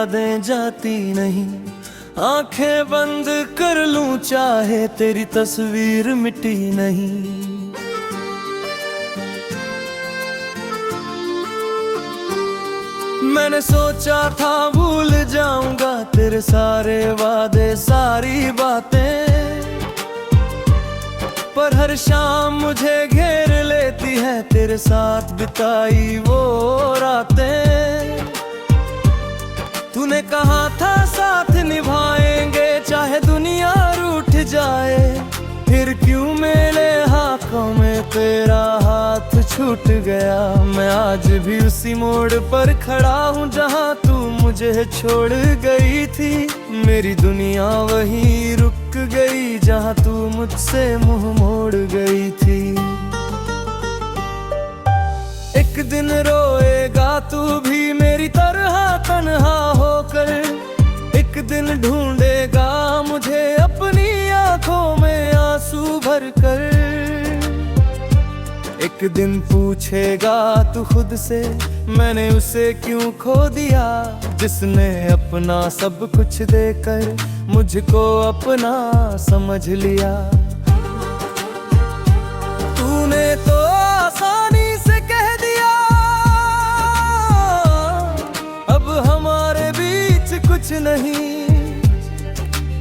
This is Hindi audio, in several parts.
यादें जाती नहीं। आंखें बंद कर लूं चाहे तेरी तस्वीर मिटी नहीं। मैंने सोचा था भूल जाऊंगा तेरे सारे वादे सारी बातें, पर हर शाम मुझे घेर लेती है तेरे साथ बिताई वो रातें। तूने कहा था साथ निभाएंगे चाहे दुनिया रूठ जाए, फिर क्यों मेरे हाथों में तेरा हाथ छूट गया। मैं आज भी उसी मोड़ पर खड़ा हूँ जहाँ तू मुझे छोड़ गई थी। मेरी दुनिया वहीं रुक गई जहाँ तू मुझसे मुंह मोड़ गई थी। एक दिन रोएगा तू भी मेरी तरह तन्हा होकर, एक दिन ढूंढेगा मुझे अपनी आंखों में आंसू भरकर। एक दिन पूछेगा तू खुद से मैंने उसे क्यों खो दिया, जिसने अपना सब कुछ देकर मुझको अपना समझ लिया। तूने तो आसानी से कह दिया अब हमारे बीच कुछ नहीं,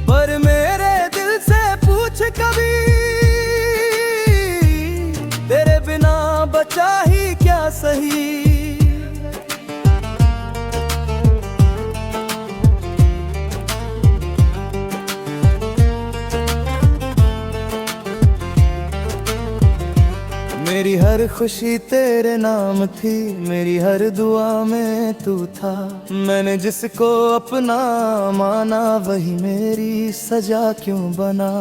पर मेरे दिल से पूछ कभी तेरे बिना बचा ही क्या सही। मेरी हर खुशी तेरे नाम थी, मेरी हर दुआ में तू था। मैंने जिसको अपना माना वही मेरी सजा क्यों बना।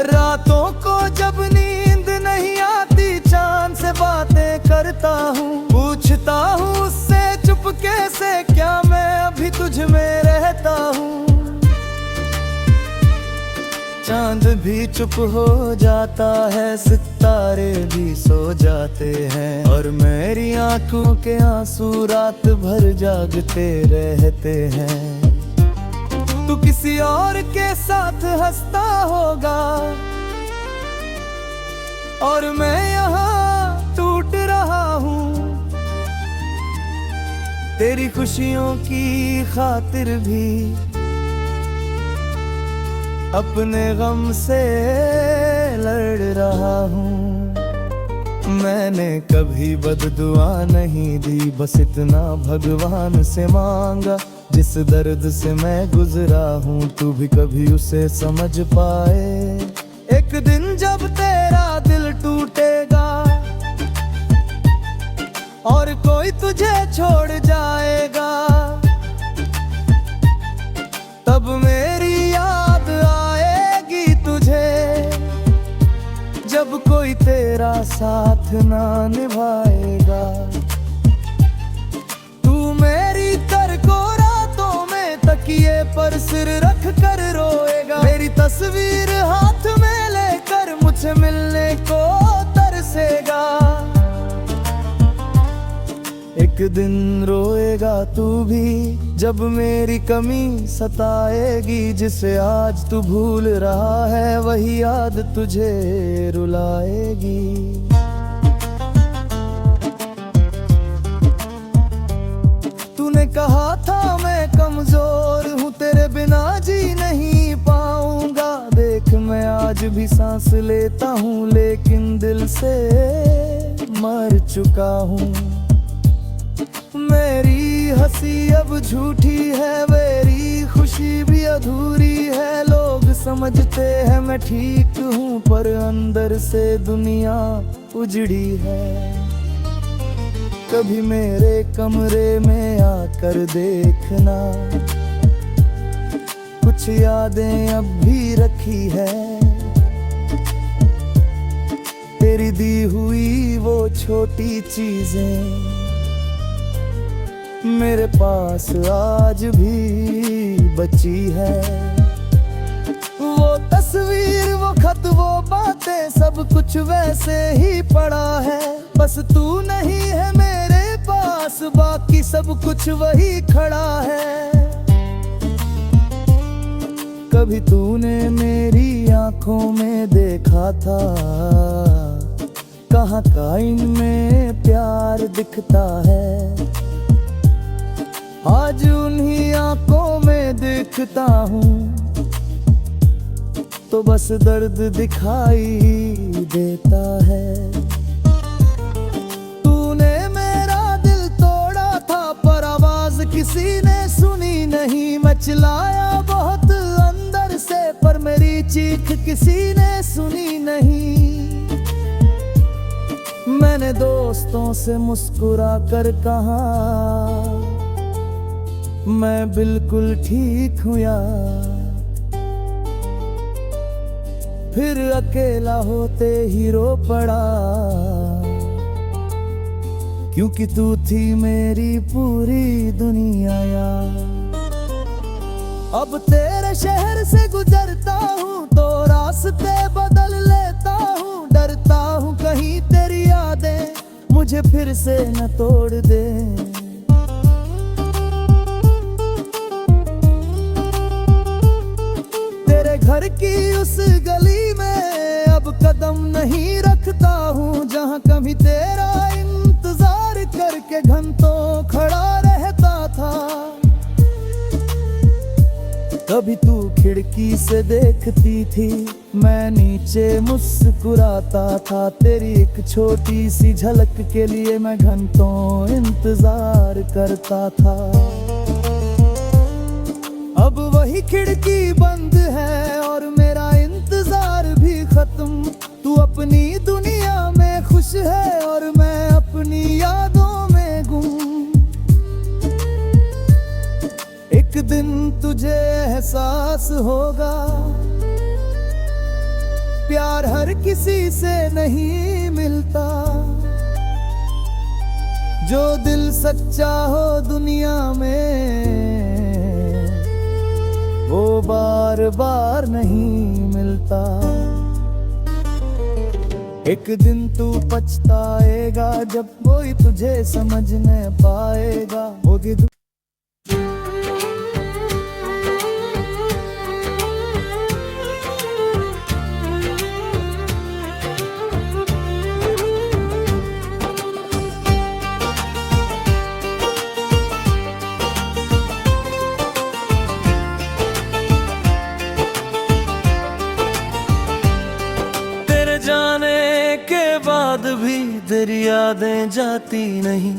रातों को जब नींद नहीं आती चांद से बातें करता हूँ, पूछता हूँ उससे चुपके से क्या मैं अभी तुझ में रहता हूँ। चांद भी चुप हो जाता है, सितारे भी सो जाते हैं, और मेरी आंखों के आंसू रात भर जागते रहते हैं। तू किसी और के साथ हंसता होगा और मैं यहाँ टूट रहा हूँ। तेरी खुशियों की खातिर भी अपने गम से लड़ रहा हूँ। मैंने कभी बददुआ नहीं दी, बस इतना भगवान से मांगा, जिस दर्द से मैं गुजरा हूँ तू भी कभी उसे समझ पाए। एक दिन जब तेरा दिल टूटेगा और कोई तुझे छोड़ जाएगा, तब मेरी याद आएगी तुझे, जब कोई तेरा साथ ना निभाएगा। तू मेरी तरको रातों में तकिए पर सिर रख कर रोएगा, मेरी तस्वीर हाथ में लेकर मुझसे मिलने को तरसेगा। एक दिन रोएगा तू भी जब मेरी कमी सताएगी, जिसे आज तू भूल रहा है वही याद तुझे रुलाएगी। तूने कहा था मैं कमजोर हूँ तेरे बिना जी नहीं पाऊंगा, देख मैं आज भी सांस लेता हूँ लेकिन दिल से मर चुका हूँ। मेरी हंसी अब झूठी है, मेरी खुशी भी अधूरी है। लोग समझते हैं मैं ठीक हूँ पर अंदर से दुनिया उजड़ी है। कभी मेरे कमरे में आकर देखना, कुछ यादें अब भी रखी है, तेरी दी हुई वो छोटी चीजें मेरे पास आज भी बची है। वो तस्वीर वो खत वो बातें सब कुछ वैसे ही पड़ा है। बस तू नहीं है मेरे पास, बाकी सब कुछ वही खड़ा है। कभी तूने मेरी आंखों में देखा था, कहाँ का इनमें प्यार दिखता है। आज उन्हीं आंखों में देखता हूँ तो बस दर्द दिखाई देता है। तूने मेरा दिल तोड़ा था पर आवाज किसी ने सुनी नहीं। मैं चिल्लाया बहुत अंदर से पर मेरी चीख किसी ने सुनी नहीं। मैंने दोस्तों से मुस्कुरा कर कहा, मैं बिल्कुल ठीक हूँ यार। फिर अकेला होते ही रो पड़ा, क्योंकि तू थी मेरी पूरी दुनिया यार। अब तेरे शहर से गुजरता हूँ तो रास्ते बदल लेता हूँ। डरता हूँ कहीं तेरी यादें मुझे फिर से न तोड़ दे। तेरे घर की उस गली में अब कदम नहीं रखता हूँ, जहाँ कभी तेरा इंतजार करके घंटों खड़ा रहता था। कभी तू खिड़की से देखती थी, मैं नीचे मुस्कुराता था। तेरी एक छोटी सी झलक के लिए मैं घंटों इंतजार करता था। अब वही खिड़की बंद है और मेरा इंतजार भी खत्म। तू अपनी दुनिया में खुश है और मैं अपनी यादों में गुम। एक दिन तुझे एहसास होगा, प्यार हर किसी से नहीं मिलता। जो दिल सच्चा हो दुनिया में वो बार बार नहीं मिलता। एक दिन तू पछताएगा जब कोई तुझे समझ न पाएगा। होगी जाने के बाद भी तेरी यादें जाती नहीं।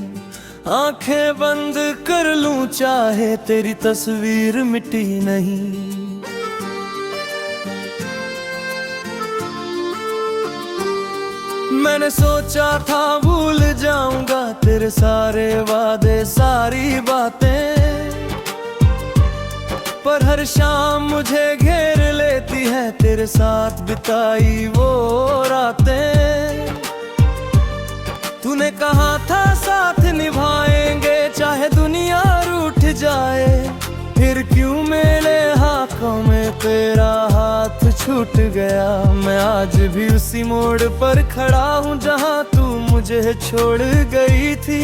आंखें बंद कर लूं चाहे तेरी तस्वीर मिटी नहीं। मैंने सोचा था भूल जाऊंगा तेरे सारे वादे सारी बातें, पर हर शाम मुझे घेर लेती है तेरे साथ बिताई वो रातें। तूने कहा था साथ निभाएंगे चाहे दुनिया रूठ जाए, फिर क्यों मेरे हाथों में तेरा हाथ छूट गया। मैं आज भी उसी मोड़ पर खड़ा हूँ जहाँ तू मुझे छोड़ गई थी।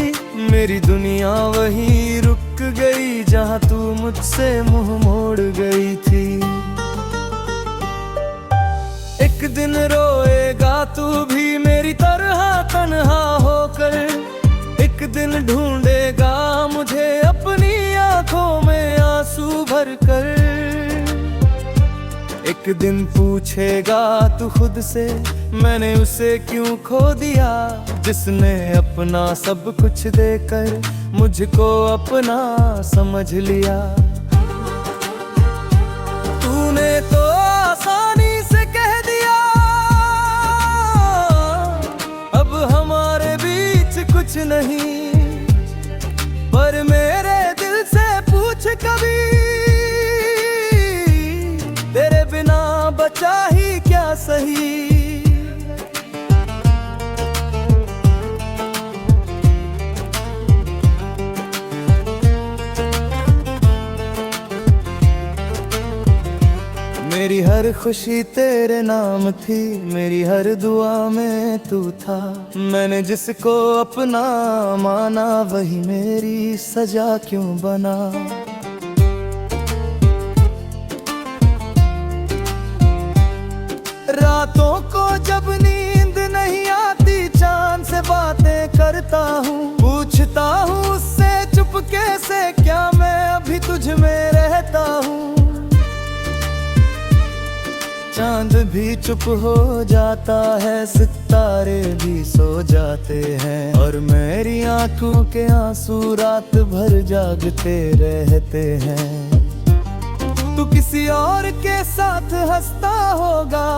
मेरी दुनिया वहीं रुक गई जहाँ तू मुझसे मुंह मोड़ गई थी। एक दिन रोएगा तू भी मेरी तरह तन्हा होकर, एक दिन ढूंढेगा मुझे अपनी आंखों में आंसू भरकर। एक दिन पूछेगा तू खुद से मैंने उसे क्यों खो दिया, जिसने अपना सब कुछ देकर मुझको अपना समझ लिया। तूने तो आसानी से कह दिया अब हमारे बीच कुछ नहीं, पर मेरे दिल से पूछ कभी तेरे बिना बचा ही क्या सही। मेरी हर खुशी तेरे नाम थी, मेरी हर दुआ में तू था। मैंने जिसको अपना माना वही मेरी सजा क्यों बना। रातों को जब नींद नहीं आती, चांद से बातें करता हूँ, पूछता हूँ उससे चुपके से क्या मैं अभी तुझ में रहता हूँ। चांद भी चुप हो जाता है, सितारे भी सो जाते हैं, और मेरी आंखों के आंसू रात भर जागते रहते हैं। तू किसी और के साथ हंसता होगा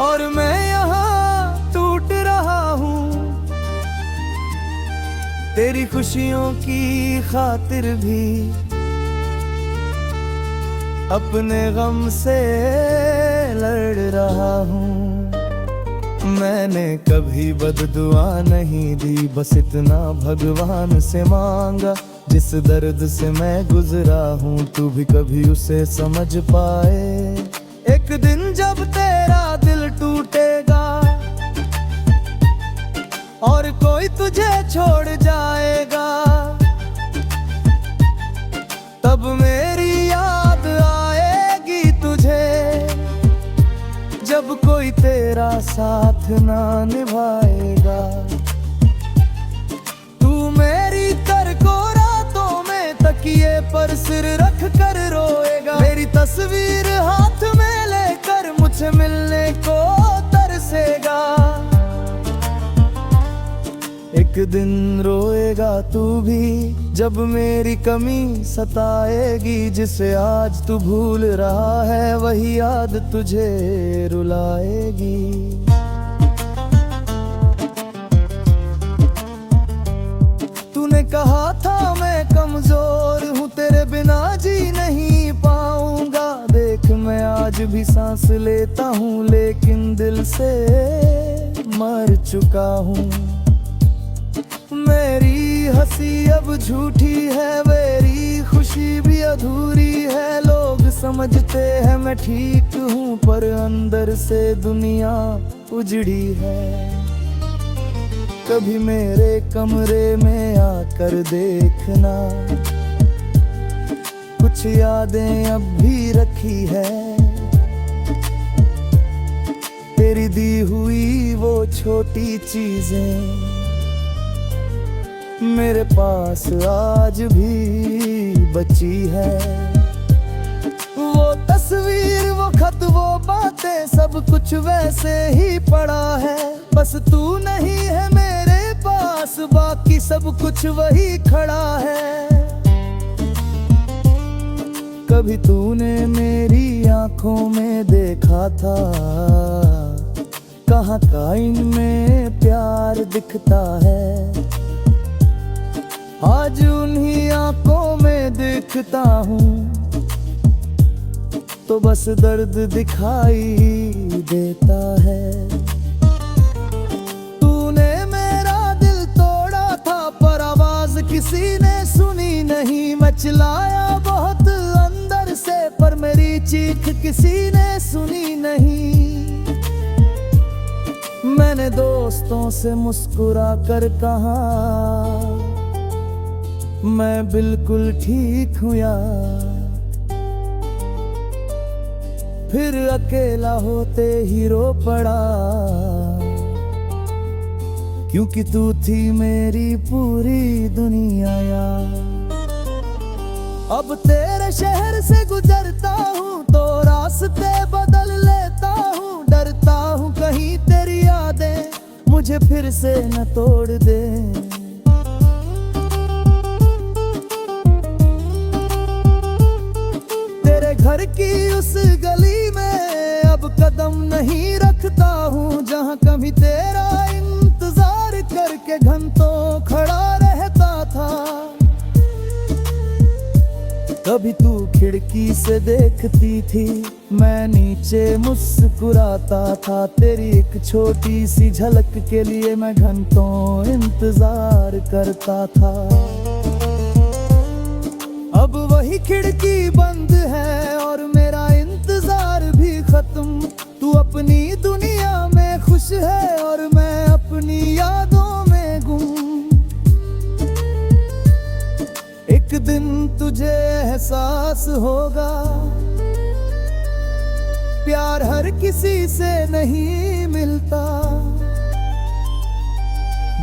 और मैं यहाँ टूट रहा हूँ। तेरी खुशियों की खातिर भी अपने गम से लड़ रहा हूँ। मैंने कभी बददुआ नहीं दी, बस इतना भगवान से मांगा, जिस दर्द से मैं गुजरा हूँ तू भी कभी उसे समझ पाए। एक दिन जब तेरा दिल टूटेगा और कोई तुझे छोड़ जाएगा, तब मेरी याद आएगी तुझे, जब कोई तेरा साथ ना निभाएगा। तू मेरी तरको रातों में तकिए पर सिर रख कर रोएगा, मेरी तस्वीर हाथ में लेकर मुझसे मिलने को तरसेगा। एक दिन रोएगा तू भी जब मेरी कमी सताएगी, जिसे आज तू भूल रहा है वही याद तुझे रुलाएगी। तूने कहा था मैं कमजोर हूँ, तेरे बिना जी नहीं पाऊंगा। देख मैं आज भी सांस लेता हूँ, लेकिन दिल से मर चुका हूँ। मेरी हंसी अब झूठी है, मेरी खुशी भी अधूरी है। लोग समझते हैं मैं ठीक हूँ, पर अंदर से दुनिया उजड़ी है। कभी मेरे कमरे में आकर देखना, कुछ यादें अब भी रखी है, तेरी दी हुई वो छोटी चीजें मेरे पास आज भी बची है। वो तस्वीर, वो खत, वो बातें, सब कुछ वैसे ही पड़ा है। बस तू नहीं है मेरे पास, बाकी सब कुछ वही खड़ा है। कभी तूने मेरी आंखों में देखा था, कहाँ का इनमें प्यार दिखता है। आज उन्हीं आंखों में देखता हूँ तो बस दर्द दिखाई देता है। तूने मेरा दिल तोड़ा था, पर आवाज किसी ने सुनी नहीं। मैं चिल्लाया बहुत अंदर से, पर मेरी चीख किसी ने सुनी नहीं। मैंने दोस्तों से मुस्कुरा कर कहा मैं बिल्कुल ठीक हूँ यार, फिर अकेला होते ही रो पड़ा, क्योंकि तू थी मेरी पूरी दुनिया यार। अब तेरे शहर से गुजरता हूँ तो रास्ते बदल लेता हूँ, डरता हूँ कहीं तेरी यादें मुझे फिर से न तोड़ दे। घर की उस गली में अब कदम नहीं रखता हूँ, जहाँ कभी तेरा इंतजार करके घंटों खड़ा रहता था। कभी तू खिड़की से देखती थी, मैं नीचे मुस्कुराता था। तेरी एक छोटी सी झलक के लिए मैं घंटों इंतजार करता था। अब वही खिड़की बंद है और तू अपनी दुनिया में खुश है और मैं अपनी यादों में गुम। एक दिन तुझे एहसास होगा, प्यार हर किसी से नहीं मिलता।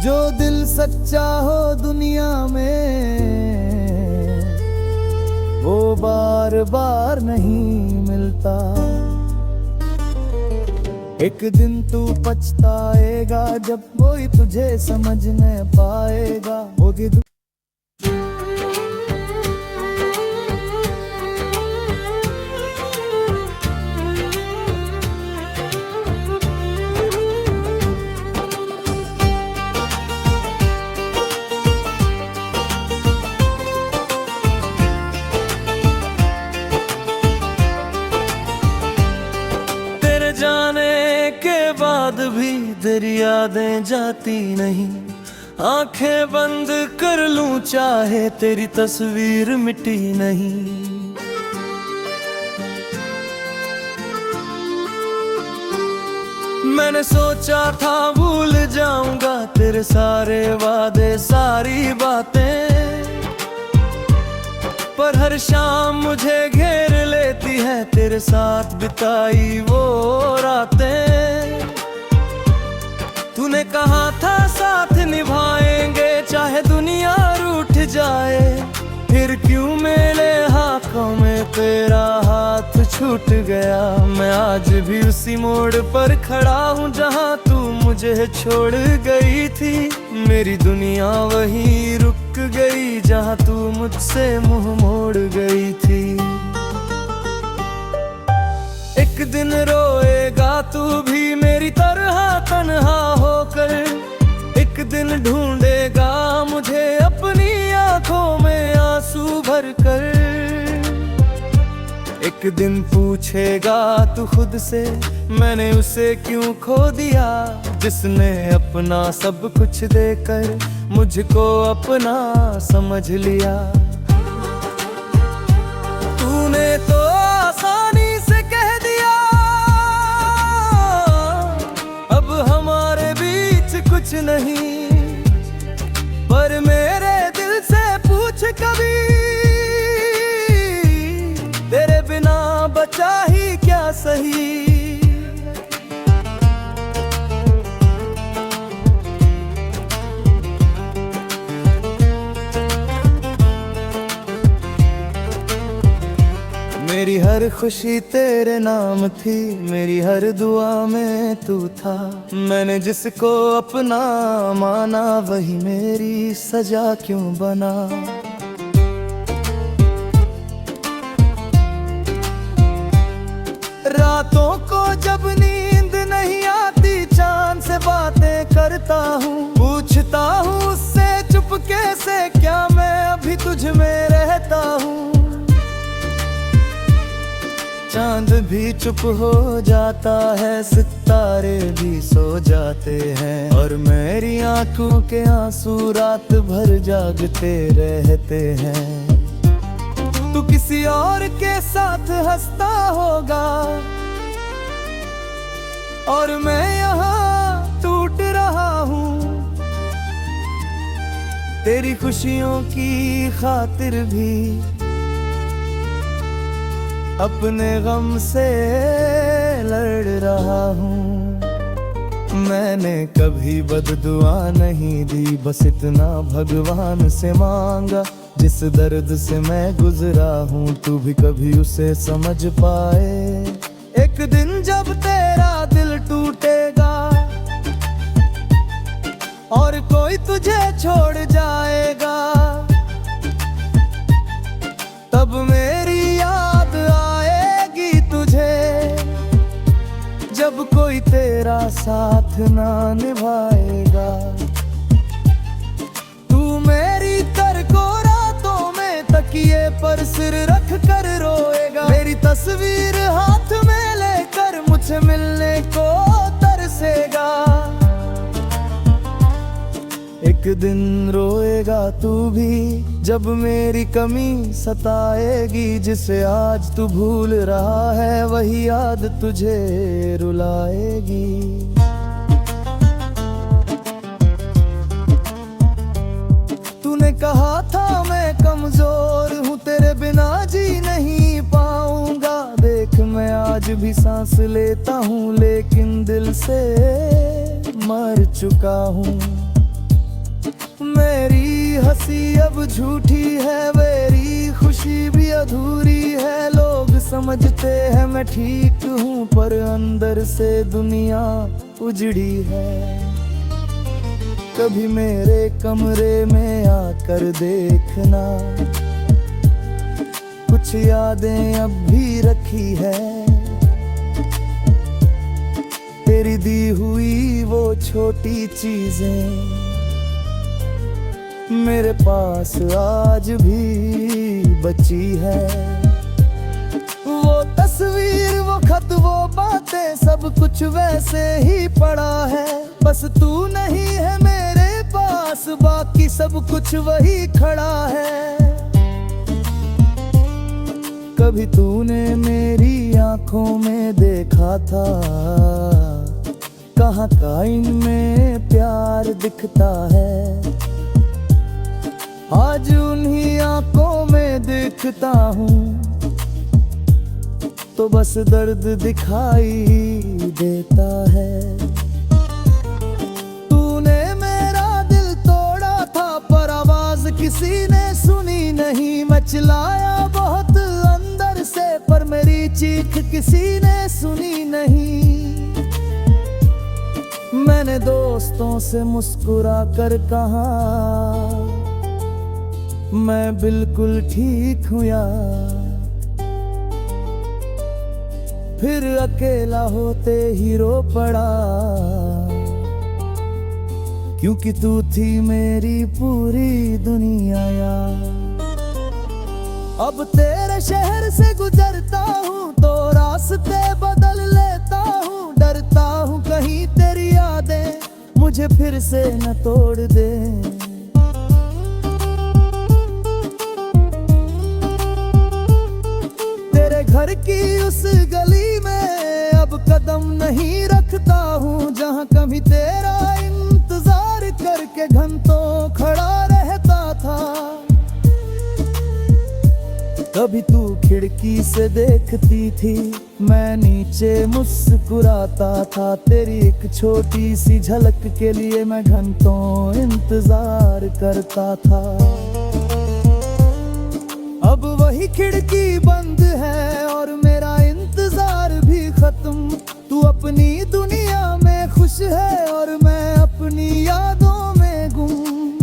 जो दिल सच्चा हो दुनिया में, वो बार बार नहीं मिलता। एक दिन तू पछताएगा जब कोई तुझे समझ न पाएगा। होगी जाने के बाद भी तेरी यादें जाती नहीं। आंखें बंद कर लूं चाहे तेरी तस्वीर मिटी नहीं। मैंने सोचा था भूल जाऊंगा तेरे सारे वादे सारी बातें, पर हर शाम मुझे घेर लेती है तेरे साथ बिताई वो रातें। तूने कहा था साथ निभाएंगे चाहे दुनिया रूठ जाए, फिर क्यों मेरे हाथों में तेरा हाथ छूट गया। मैं आज भी उसी मोड़ पर खड़ा हूँ जहाँ तू मुझे छोड़ गई थी। मेरी दुनिया वहीं रुक गई जहाँ तू मुझसे मुंह मोड़ गई थी। एक दिन रोएगा तू भी मेरी तरह तन्हा होकर, एक दिन ढूंढेगा मुझे अपनी आंखों में आंसू भरकर। एक दिन पूछेगा तू खुद से मैंने उसे क्यों खो दिया, जिसने अपना सब कुछ देकर मुझको अपना समझ लिया। तूने तो आसानी से कह दिया अब हमारे बीच कुछ नहीं, पर मेरे दिल से पूछ कभी तेरे बिना बचा ही क्या सही। मेरी हर खुशी तेरे नाम थी, मेरी हर दुआ में तू था। मैंने जिसको अपना माना वही मेरी सजा क्यों बना। रातों को जब नींद नहीं आती चांद से बातें करता हूँ, पूछता हूँ उससे चुपके से क्या मैं अभी तुझ में रहता हूँ। चांद भी चुप हो जाता है, सितारे भी सो जाते हैं, और मेरी आंखों के आंसू रात भर जागते रहते हैं। तू किसी और के साथ हंसता होगा और मैं यहाँ टूट रहा हूँ। तेरी खुशियों की खातिर भी अपने गम से लड़ रहा हूँ। मैंने कभी बददुआ नहीं दी, बस इतना भगवान से मांगा, जिस दर्द से मैं गुजरा हूँ तू भी कभी उसे समझ पाए। एक दिन जब तेरा दिल टूटेगा और कोई तुझे छोड़ जाएगा, तब मेरी याद आएगी तुझे, जब कोई तेरा साथ ना निभाएगा। तू मेरी तर को रातों में तकिए पर सिर रख कर रोएगा, मेरी तस्वीर हाथ में लेकर मुझसे मिलने को तरसेगा। एक एक दिन रोएगा तू भी जब मेरी कमी सताएगी। जिसे आज तू भूल रहा है वही याद तुझे रुलाएगी। तूने कहा था मैं कमजोर हूँ, तेरे बिना जी नहीं पाऊंगा। देख मैं आज भी सांस लेता हूँ लेकिन दिल से मर चुका हूँ। मेरी हंसी अब झूठी है, मेरी खुशी भी अधूरी है। लोग समझते हैं मैं ठीक हूँ पर अंदर से दुनिया उजड़ी है। कभी मेरे कमरे में आकर देखना, कुछ यादें अब भी रखी है। तेरी दी हुई वो छोटी चीजें मेरे पास आज भी बची है। वो तस्वीर, वो खत, वो बातें, सब कुछ वैसे ही पड़ा है। बस तू नहीं है मेरे पास, बाकी सब कुछ वही खड़ा है। कभी तूने मेरी आंखों में देखा था, कहाँ का इनमें प्यार दिखता है। आज उन्हीं आंखों में देखता हूँ तो बस दर्द दिखाई देता है। तूने मेरा दिल तोड़ा था पर आवाज किसी ने सुनी नहीं। मैं चिल्लाया बहुत अंदर से पर मेरी चीख किसी ने सुनी नहीं। मैंने दोस्तों से मुस्कुरा कर कहा मैं बिल्कुल ठीक हूँ यार। फिर अकेला होते ही रो पड़ा, क्योंकि तू थी मेरी पूरी दुनिया यार। अब तेरे शहर से गुजरता हूँ तो रास्ते बदल लेता हूँ। डरता हूँ कहीं तेरी यादें मुझे फिर से न तोड़ दे। घर की उस गली में अब कदम नहीं रखता हूँ, जहाँ कभी तेरा इंतजार करके घंटों खड़ा रहता था। कभी तू खिड़की से देखती थी, मैं नीचे मुस्कुराता था। तेरी एक छोटी सी झलक के लिए मैं घंटों इंतजार करता था। अब वही खिड़की बंद है और मेरा इंतजार भी खत्म। तू अपनी दुनिया में खुश है और मैं अपनी यादों में गुम।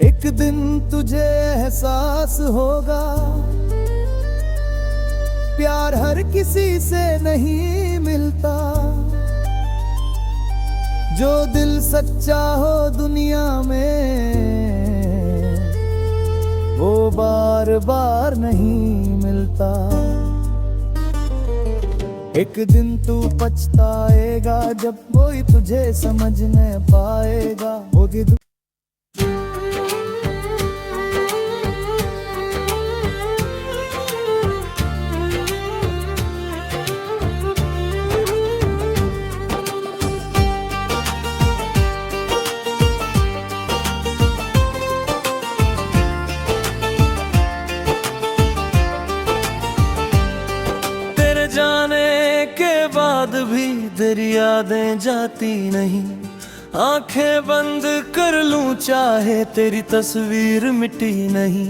एक दिन तुझे एहसास होगा प्यार हर किसी से नहीं मिलता। जो दिल सच्चा हो दुनिया में वो बार बार नहीं मिलता। एक दिन तू पछताएगा जब कोई तुझे समझ न पाएगा। होगी भी तेरी यादें जाती नहीं। आंखें बंद कर लूं चाहे तेरी तस्वीर मिटी नहीं।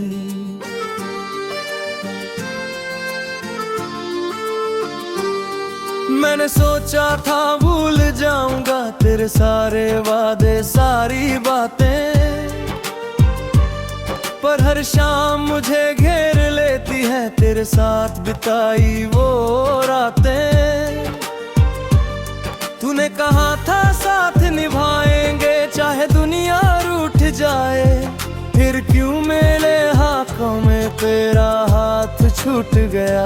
मैंने सोचा था भूल जाऊंगा तेरे सारे वादे सारी बातें, पर हर शाम मुझे घेर लेती है तेरे साथ बिताई वो रातें। तूने कहा था साथ निभाएंगे चाहे दुनिया रूठ जाए, फिर क्यों मेरे हाथों में तेरा हाथ छूट गया।